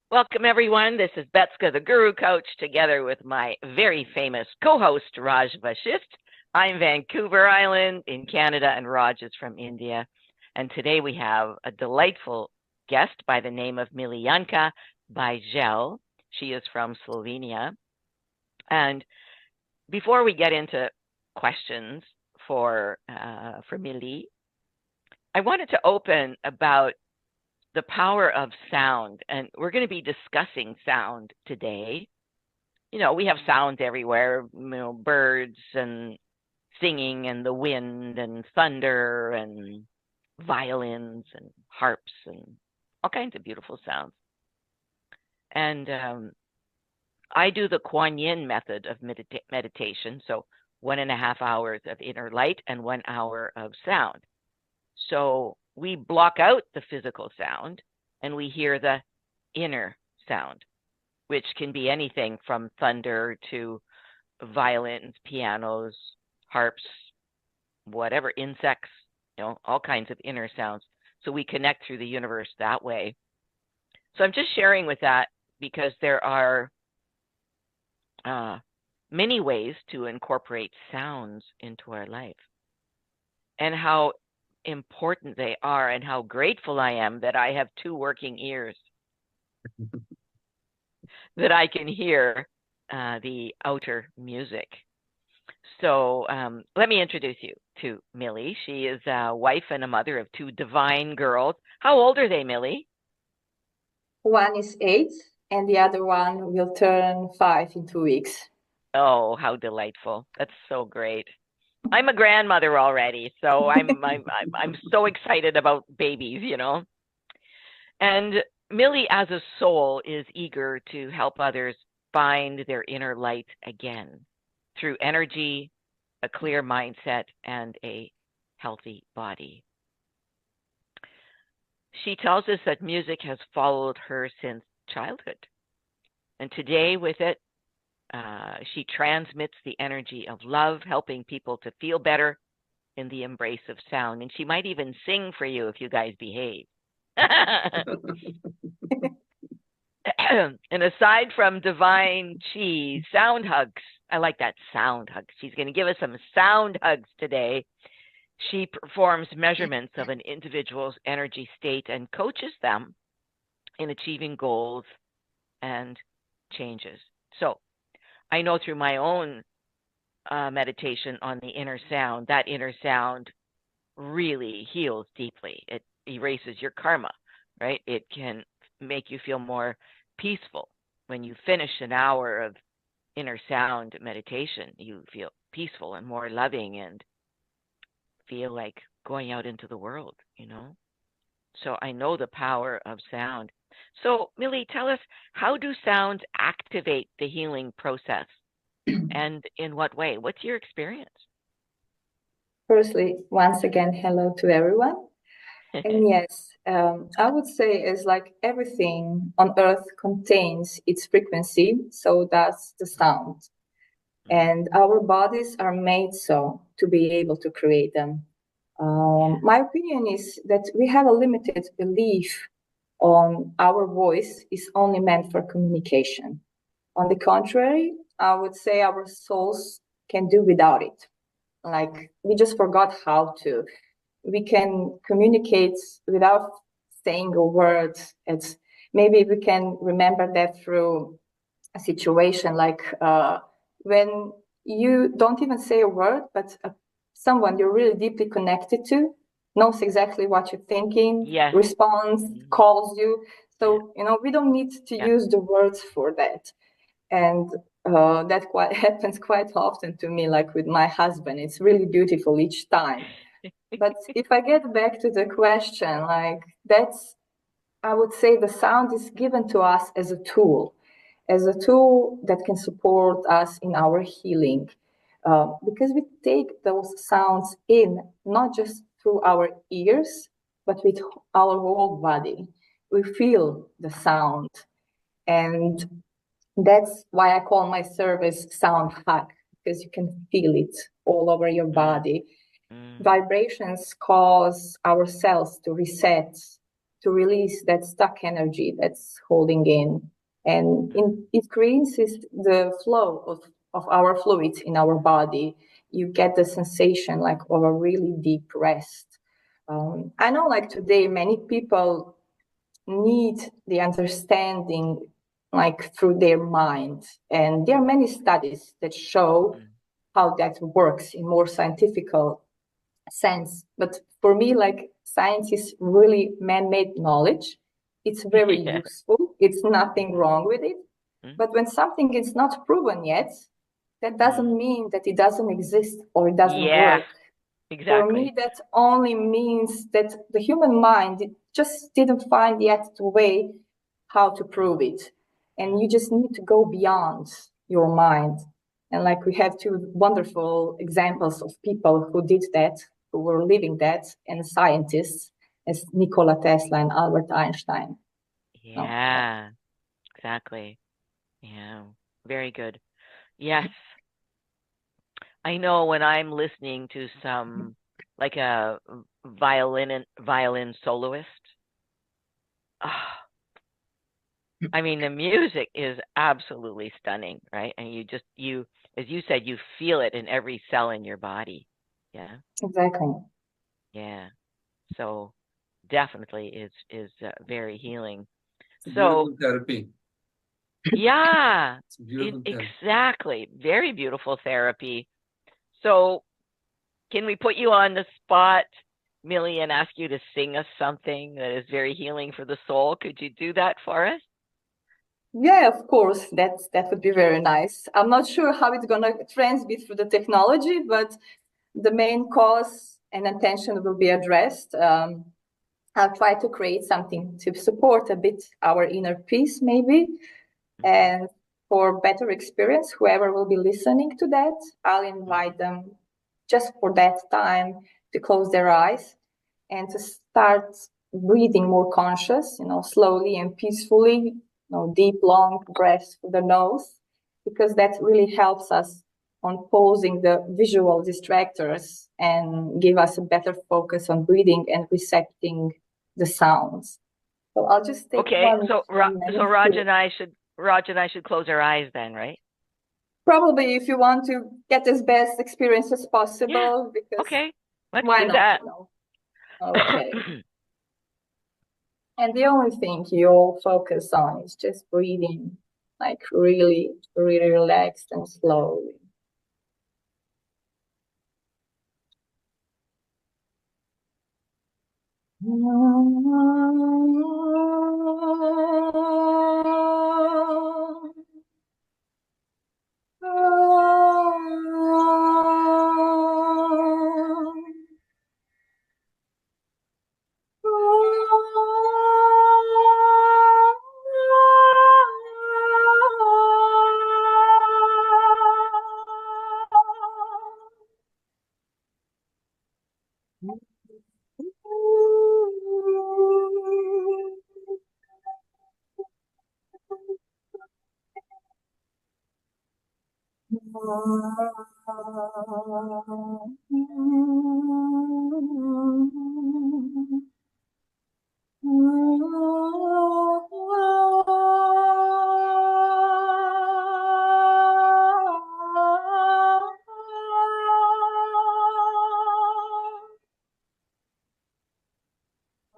Welcome, everyone. This is Betska, the Guru Coach, together with my very famous co-host, Raj Vashisht. I'm Vancouver Island in Canada, and Raj is from India. And today we have a delightful guest by the name of Milijanka Bajzelj. She is from Slovenia. And before we get into questions for Mili, I wanted to open about the power of sound, and we're going to be discussing sound today. You know, we have sounds everywhere, birds and singing and the wind and thunder and violins and harps and all kinds of beautiful sounds. And I do the Kuan Yin method of meditation, so 1.5 hours of inner light and 1 hour of sound. So we block out the physical sound and we hear the inner sound, which can be anything from thunder to violins, pianos, harps, whatever, insects, all kinds of inner sounds. So we connect through the universe that way. So I'm just sharing with that because there are many ways to incorporate sounds into our life, and how important they are, and how grateful I am that I have 2 working ears that I can hear the outer music. So let me introduce you to Millie. She is a wife and a mother of 2 divine girls. How old are they, Millie? One is 8 and the other one will turn 5 in 2 weeks. Oh, how delightful. That's so great. I'm a grandmother already, so I'm so excited about babies, And Millie, as a soul, is eager to help others find their inner light again through energy, a clear mindset, and a healthy body. She tells us that music has followed her since childhood. And today with it, she transmits the energy of love, helping people to feel better in the embrace of sound. And she might even sing for you if you guys behave. And aside from divine chi, sound hugs. I like that, sound hugs. She's going to give us some sound hugs today. She performs measurements of an individual's energy state and coaches them in achieving goals and changes. So I know through my own meditation on the inner sound, that inner sound really heals deeply. It erases your karma, right? It can make you feel more peaceful. When you finish an hour of inner sound meditation, you feel peaceful and more loving and feel like going out into the world, So I know the power of sound. So Millie, tell us, how do sounds activate the healing process? And in what way? What's your experience? Firstly, once again, hello to everyone. And yes, I would say it's like everything on earth contains its frequency, so that's the sound. And our bodies are made so to be able to create them. My opinion is that we have a limited belief on our voice is only meant for communication. On the contrary, I would say our souls can do without it. Like we just forgot how to. We can communicate without saying a word. It's maybe we can remember that through a situation like when you don't even say a word, but someone you're really deeply connected to knows exactly what you're thinking, responds, calls you. So, we don't need to use the words for that. And that happens quite often to me, like with my husband. It's really beautiful each time. But if I get back to the question, like I would say the sound is given to us as a tool that can support us in our healing. Because we take those sounds in, not just through our ears, but with our whole body. We feel the sound. And that's why I call my service Sound Hug, because you can feel it all over your body. Vibrations cause our cells to reset, to release that stuck energy that's holding in. And it increases the flow of our fluids in our body. You get the sensation like of a really deep rest. I know like today many people need the understanding like through their mind. And there are many studies that show how that works in more scientific sense. But for me, like science is really man-made knowledge. It's very useful. It's nothing wrong with it. But when something is not proven yet, that doesn't mean that it doesn't exist or it doesn't work. Exactly. For me, that only means that the human mind just didn't find yet the way how to prove it. And you just need to go beyond your mind. And like we have two wonderful examples of people who did that, who were living that, and scientists as Nikola Tesla and Albert Einstein. Yeah, exactly. Yeah, very good. Yes. I know when I'm listening to some, like a violin soloist, I mean, the music is absolutely stunning, right? And you, as you said, you feel it in every cell in your body. Yeah. Exactly. Yeah. So definitely is very healing. It's a beautiful therapy. Yeah, It's a beautiful therapy. exactly. Very beautiful therapy. So can we put you on the spot, Millie, and ask you to sing us something that is very healing for the soul? Could you do that for us? Yeah, of course. That would be very nice. I'm not sure how it's gonna transmit through the technology, but the main cause and intention will be addressed. I'll try to create something to support a bit our inner peace, maybe, and for better experience, whoever will be listening to that, I'll invite them just for that time to close their eyes and to start breathing more conscious, slowly and peacefully, deep, long breaths through the nose, because that really helps us on pausing the visual distractors and give us a better focus on breathing and recepting the sounds. So I'll just take one. So Raj and I should close our eyes then, right? Probably, if you want to get as best experience as possible. Yeah. Because okay, let's why do not? that. Okay. And the only thing you all focus on is just breathing, like really, really relaxed and slowly.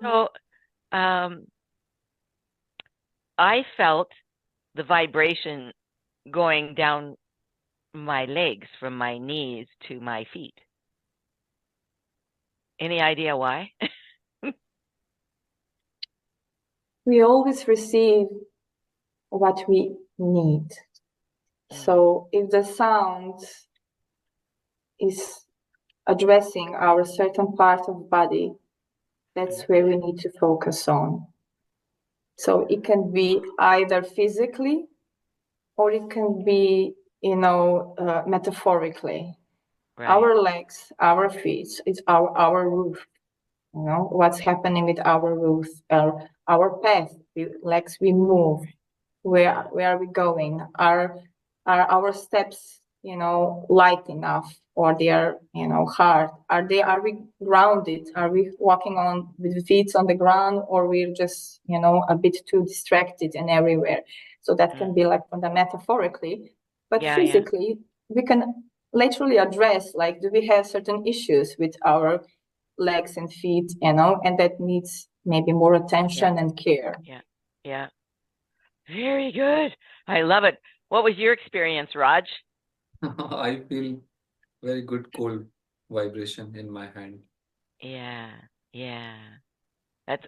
So I felt the vibration going down my legs from my knees to my feet. Any idea why? We always receive what we need. So if the sound is addressing our certain part of the body, that's where we need to focus on. So it can be either physically or it can be, metaphorically. Right. Our legs, our feet, it's our roof. What's happening with our roof, our path, the legs we move. Where are we going? Are our steps light enough, or they are, hard? Are we grounded? Are we walking on with feet on the ground, or we're just, a bit too distracted and everywhere? So that can be like from the metaphorically, but physically, we can literally address, like, do we have certain issues with our legs and feet, and that needs maybe more attention and care. Yeah. Very good. I love it. What was your experience, Raj? I feel very good cold vibration in my hand. Yeah. That's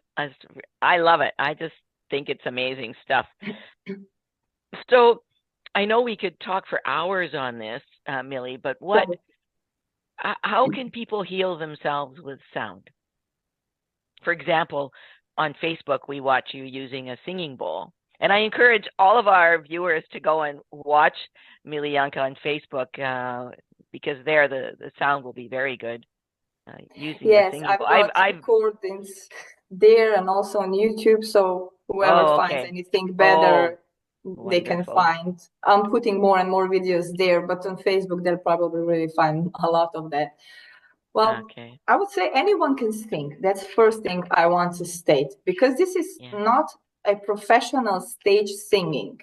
I love it. I just think it's amazing stuff. So I know we could talk for hours on this, Millie, but how can people heal themselves with sound? For example, on Facebook, we watch you using a singing bowl. And I encourage all of our viewers to go and watch Milijanka on Facebook, because there the sound will be very good using the singing bowl. I've recordings there and also on YouTube. So whoever finds anything better, they can find. I'm putting more and more videos there, but on Facebook, they'll probably really find a lot of that. Well, I would say anyone can sing. That's the first thing I want to state, because this is not a professional stage singing.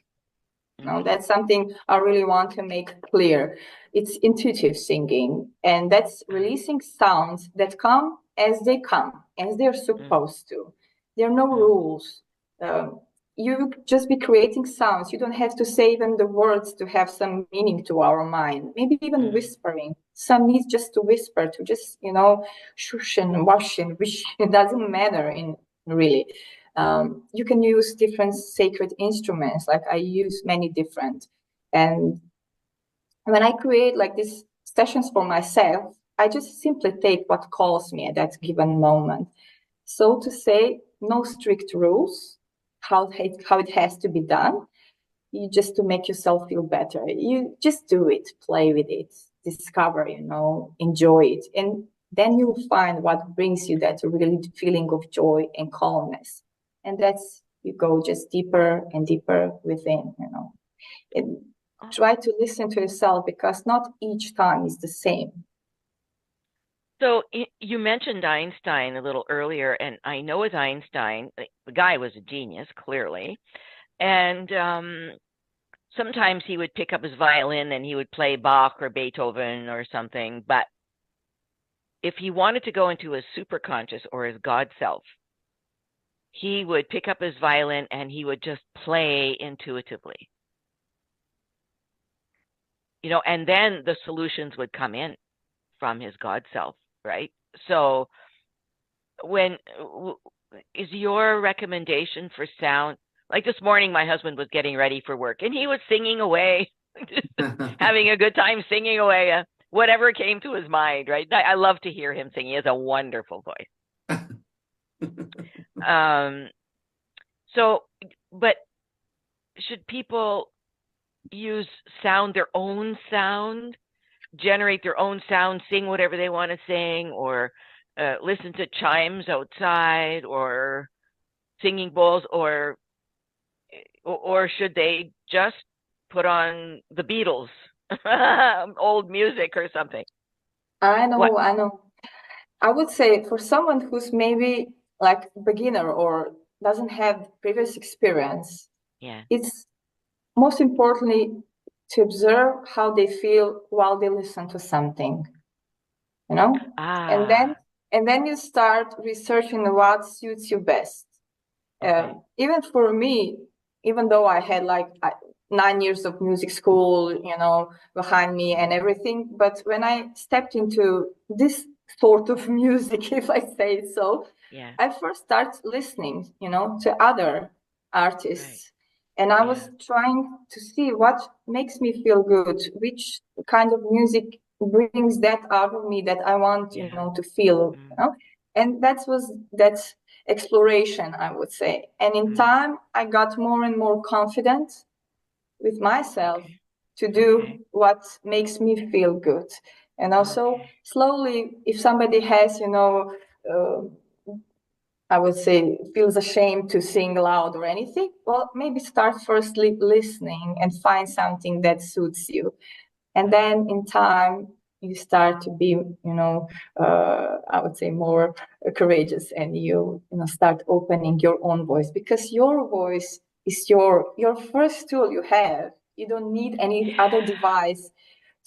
No, that's something I really want to make clear. It's intuitive singing, and that's releasing sounds that come as they come, as they're supposed to. There are no rules. You just be creating sounds. You don't have to say even the words to have some meaning to our mind. Maybe even whispering. Some needs just to whisper, to just, shush and wash and wish. It doesn't matter really. You can use different sacred instruments. Like I use many different. And when I create like these sessions for myself, I just simply take what calls me at that given moment. So to say, no strict rules, how it has to be done. You just to make yourself feel better. You just do it, play with it, discover, enjoy it. And then you'll find what brings you that really feeling of joy and calmness. And that's, you go just deeper and deeper within, and try to listen to yourself, because not each time is the same. So you mentioned Einstein a little earlier, and I know with Einstein, the guy was a genius, clearly. And sometimes he would pick up his violin and he would play Bach or Beethoven or something. But if he wanted to go into his superconscious or his God self, he would pick up his violin and he would just play intuitively. And then the solutions would come in from his God self, right? So is your recommendation for sound, like this morning, my husband was getting ready for work and he was singing away, having a good time singing away, whatever came to his mind, right? I love to hear him sing. He has a wonderful voice. But should people use sound, their own sound, generate their own sound, sing whatever they want to sing, or listen to chimes outside, or singing bowls, or should they just put on the Beatles, old music or something? I know. I would say for someone who's maybe like beginner or doesn't have previous experience, it's most importantly to observe how they feel while they listen to something, and then you start researching what suits you best. Even for me, even though I had like 9 years of music school, behind me and everything, but when I stepped into this sort of music, if I say so, I first started listening, to other artists. And I was trying to see what makes me feel good, which kind of music brings that out of me that I want, to feel, And that exploration, I would say. And in time, I got more and more confident with myself to do what makes me feel good. And also slowly, if somebody has, I would say, feels ashamed to sing loud or anything, well, maybe start firstly listening and find something that suits you. And then in time, you start to be, I would say more courageous, and you start opening your own voice, because your voice is your first tool you have. You don't need any other device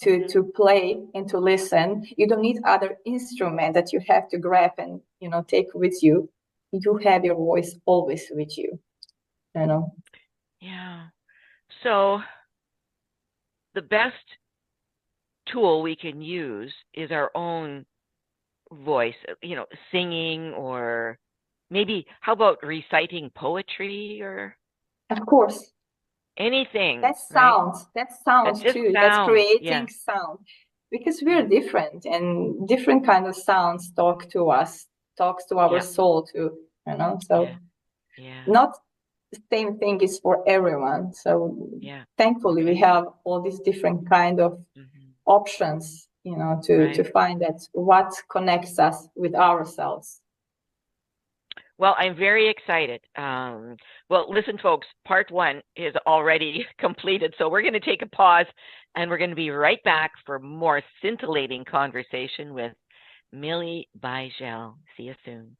to play and to listen. You don't need other instrument that you have to grab and take with you. You have your voice always with you. Yeah. So the best tool we can use is our own voice, singing, or maybe how about reciting poetry, or of course, anything, that right? sounds Just too. That's sounds, creating yeah. sound, because we're different, and different kind of sounds talk to us, talks to our Yeah. soul too. So Yeah. not the same thing is for everyone. So Yeah. thankfully, we have all these different kind of options, to find that what connects us with ourselves. Well, I'm very excited. Well, listen, folks, part 1 is already completed. So we're going to take a pause, and we're going to be right back for more scintillating conversation with Milijanka Bajzelj. See you soon.